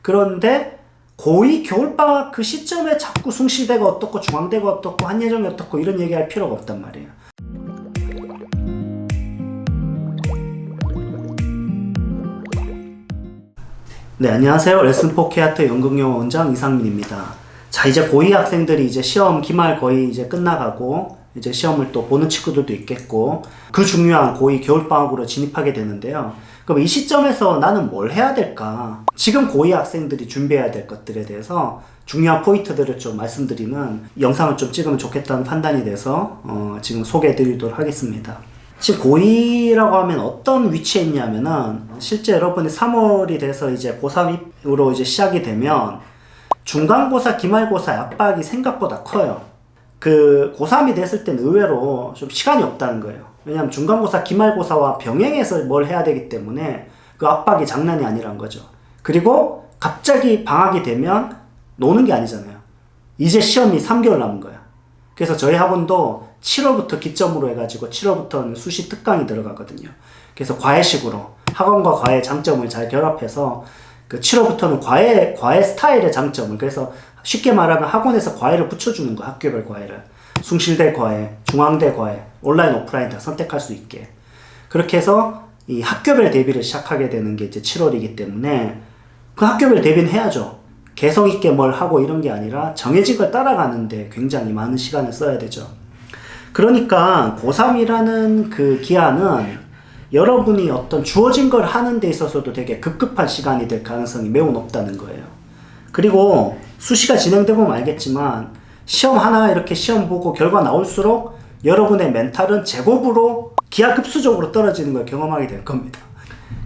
그런데 고2 겨울방학 그 시점에 자꾸 숭실대가 어떻고 중앙대가 어떻고 한예종이 어떻고 이런 얘기할 필요가 없단 말이에요. 네, 안녕하세요. 레슨4 K아트 연극영어 원장 이상민입니다. 자, 이제 고2 학생들이 이제 시험 기말 거의 이제 끝나가고 이제 시험을 또 보는 친구들도 있겠고 그 중요한 고2 겨울방학으로 진입하게 되는데요. 그럼 이 시점에서 나는 뭘 해야 될까? 지금 고2 학생들이 준비해야 될 것들에 대해서 중요한 포인트들을 좀 말씀드리는 영상을 좀 찍으면 좋겠다는 판단이 돼서 지금 소개해 드리도록 하겠습니다. 지금 고2라고 하면 어떤 위치에 있냐면은 실제 여러분이 3월이 돼서 이제 고3으로 이제 시작이 되면 중간고사, 기말고사 압박이 생각보다 커요. 그 고3이 됐을 땐 의외로 좀 시간이 없다는 거예요. 왜냐하면 중간고사, 기말고사와 병행해서 뭘 해야 되기 때문에 그 압박이 장난이 아니란 거죠. 그리고 갑자기 방학이 되면 노는 게 아니잖아요. 이제 시험이 3개월 남은 거야. 그래서 저희 학원도 7월부터 기점으로 해가지고 7월부터는 수시 특강이 들어가거든요. 그래서 과외식으로 학원과 과외 장점을 잘 결합해서 그 7월부터는 과외 스타일의 장점을, 그래서 쉽게 말하면 학원에서 과외를 붙여주는 거, 학교별 과외를. 숭실대 과외, 중앙대 과외, 온라인, 오프라인 다 선택할 수 있게. 그렇게 해서 이 학교별 대비를 시작하게 되는 게 이제 7월이기 때문에 그 학교별 대비는 해야죠. 개성 있게 뭘 하고 이런 게 아니라 정해진 걸 따라가는데 굉장히 많은 시간을 써야 되죠. 그러니까 고3이라는 그 기한은 여러분이 어떤 주어진 걸 하는 데 있어서도 되게 급급한 시간이 될 가능성이 매우 높다는 거예요. 그리고 수시가 진행되면 알겠지만 시험 하나 이렇게 시험 보고 결과 나올수록 여러분의 멘탈은 제곱으로 기하급수적으로 떨어지는 걸 경험하게 될 겁니다.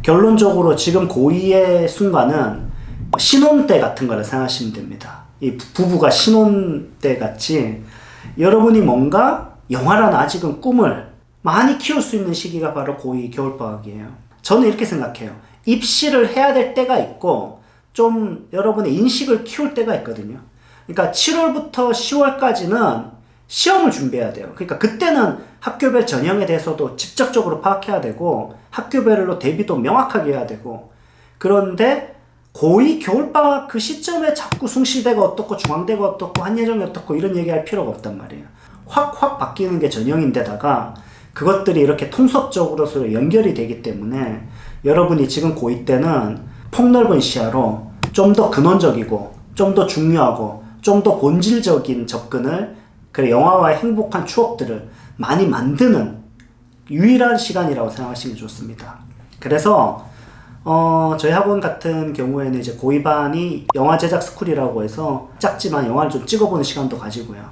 결론적으로 지금 고2의 순간은 신혼 때 같은 거를 생각하시면 됩니다. 이 부부가 신혼 때 같이 여러분이 뭔가 영화라는 아직은 꿈을 많이 키울 수 있는 시기가 바로 고2 겨울방학이에요. 저는 이렇게 생각해요. 입시를 해야 될 때가 있고 좀 여러분의 인식을 키울 때가 있거든요. 그러니까 7월부터 10월까지는 시험을 준비해야 돼요. 그러니까 그때는 학교별 전형에 대해서도 직접적으로 파악해야 되고 학교별로 대비도 명확하게 해야 되고, 그런데 고2 겨울방학 그 시점에 자꾸 숭실대가 어떻고 중앙대가 어떻고 한예종이 어떻고 이런 얘기할 필요가 없단 말이에요. 확 바뀌는 게 전형인데다가 그것들이 이렇게 통섭적으로 서로 연결이 되기 때문에 여러분이 지금 고2 때는 폭넓은 시야로 좀 더 근원적이고 좀 더 중요하고 좀 더 본질적인 접근을, 그래 영화와의 행복한 추억들을 많이 만드는 유일한 시간이라고 생각하시면 좋습니다. 그래서 저희 학원 같은 경우에는 이제 고2반이 영화 제작 스쿨이라고 해서 작지만 영화를 좀 찍어보는 시간도 가지고요.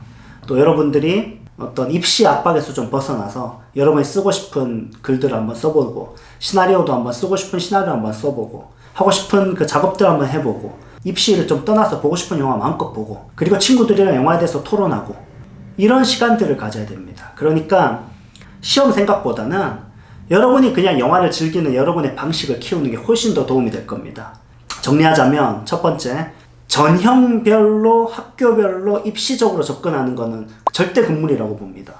또 여러분들이 어떤 입시 압박에서 좀 벗어나서 여러분이 쓰고 싶은 글들을 한번 써보고, 시나리오도 한번 쓰고 싶은 시나리오 한번 써보고, 하고 싶은 그 작업들 한번 해보고, 입시를 좀 떠나서 보고 싶은 영화 마음껏 보고, 그리고 친구들이랑 영화에 대해서 토론하고, 이런 시간들을 가져야 됩니다. 그러니까 시험 생각보다는 여러분이 그냥 영화를 즐기는 여러분의 방식을 키우는 게 훨씬 더 도움이 될 겁니다. 정리하자면 첫 번째, 전형별로 학교별로 입시적으로 접근하는 거는 절대 금물이라고 봅니다.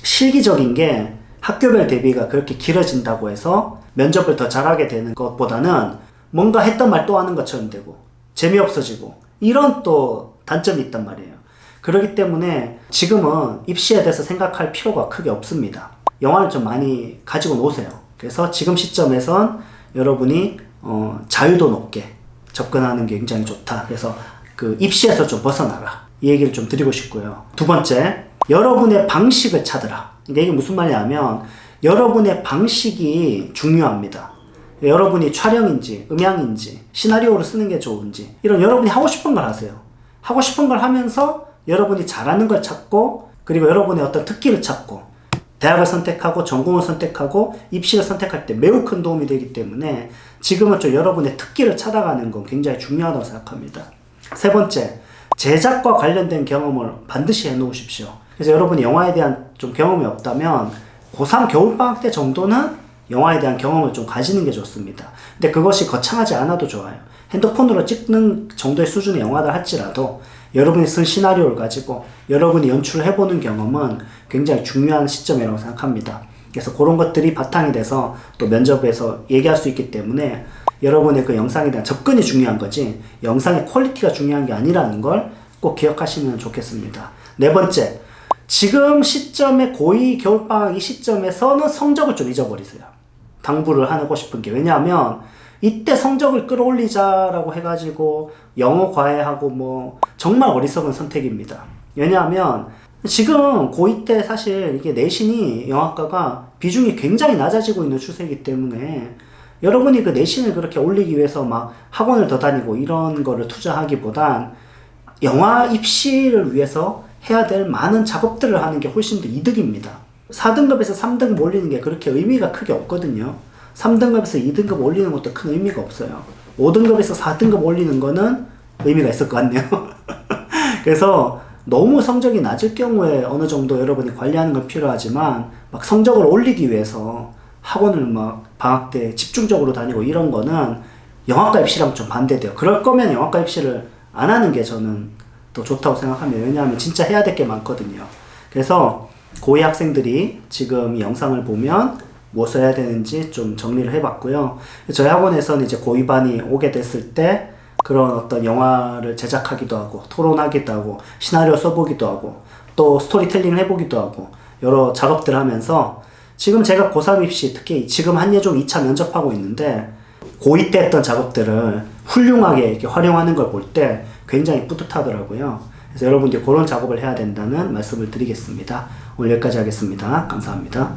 실기적인 게 학교별 대비가 그렇게 길어진다고 해서 면접을 더 잘하게 되는 것보다는 뭔가 했던 말 또 하는 것처럼 되고 재미없어지고 이런 또 단점이 있단 말이에요. 그렇기 때문에 지금은 입시에 대해서 생각할 필요가 크게 없습니다. 영화를 좀 많이 가지고 노세요. 그래서 지금 시점에선 여러분이 자유도 높게 접근하는 게 굉장히 좋다. 그래서 그 입시에서 좀 벗어나라, 이 얘기를 좀 드리고 싶고요. 두 번째, 여러분의 방식을 찾으라. 이게 무슨 말이냐면 여러분의 방식이 중요합니다. 여러분이 촬영인지 음향인지 시나리오를 쓰는 게 좋은지, 이런 여러분이 하고 싶은 걸 하세요. 하고 싶은 걸 하면서 여러분이 잘하는 걸 찾고, 그리고 여러분의 어떤 특기를 찾고, 대학을 선택하고 전공을 선택하고 입시를 선택할 때 매우 큰 도움이 되기 때문에 지금은 좀 여러분의 특기를 찾아가는 건 굉장히 중요하다고 생각합니다. 세 번째, 제작과 관련된 경험을 반드시 해놓으십시오. 그래서 여러분이 영화에 대한 좀 경험이 없다면 고3 겨울방학 때 정도는 영화에 대한 경험을 좀 가지는 게 좋습니다. 근데 그것이 거창하지 않아도 좋아요. 핸드폰으로 찍는 정도의 수준의 영화를 할지라도 여러분이 쓴 시나리오를 가지고 여러분이 연출을 해보는 경험은 굉장히 중요한 시점이라고 생각합니다. 그래서 그런 것들이 바탕이 돼서 또 면접에서 얘기할 수 있기 때문에 여러분의 그 영상에 대한 접근이 중요한 거지 영상의 퀄리티가 중요한 게 아니라는 걸 꼭 기억하시면 좋겠습니다. 네 번째, 지금 시점에 고2 겨울방학 이 시점에서는 성적을 좀 잊어버리세요. 당부를 하고 싶은 게, 왜냐하면 이때 성적을 끌어올리자라고 해가지고 영어 과외하고 뭐 정말 어리석은 선택입니다. 왜냐하면 지금 고2 때 사실 이게 내신이 영어학과가 비중이 굉장히 낮아지고 있는 추세이기 때문에 여러분이 그 내신을 그렇게 올리기 위해서 막 학원을 더 다니고 이런 거를 투자하기보단 영화 입시를 위해서 해야 될 많은 작업들을 하는 게 훨씬 더 이득입니다. 4등급에서 3등급 올리는 게 그렇게 의미가 크게 없거든요. 3등급에서 2등급 올리는 것도 큰 의미가 없어요. 5등급에서 4등급 올리는 거는 의미가 있을 것 같네요. 그래서 너무 성적이 낮을 경우에 어느 정도 여러분이 관리하는 건 필요하지만 막 성적을 올리기 위해서 학원을 막 방학 때 집중적으로 다니고 이런 거는 영화과 입시랑 좀 반대돼요. 그럴 거면 영화과 입시를 안 하는 게 저는 더 좋다고 생각합니다. 왜냐하면 진짜 해야 될 게 많거든요. 그래서 고2 학생들이 지금 이 영상을 보면 무엇을 해야 되는지 좀 정리를 해봤고요. 저희 학원에서는 이제 고2반이 오게 됐을 때 그런 어떤 영화를 제작하기도 하고 토론하기도 하고 시나리오 써보기도 하고 또 스토리텔링을 해보기도 하고 여러 작업들 하면서 지금 제가 고3 입시 특히 지금 한예종 2차 면접하고 있는데 고2 때 했던 작업들을 훌륭하게 이렇게 활용하는 걸 볼 때 굉장히 뿌듯하더라고요. 그래서 여러분들이 그런 작업을 해야 된다는 말씀을 드리겠습니다. 오늘 여기까지 하겠습니다. 감사합니다.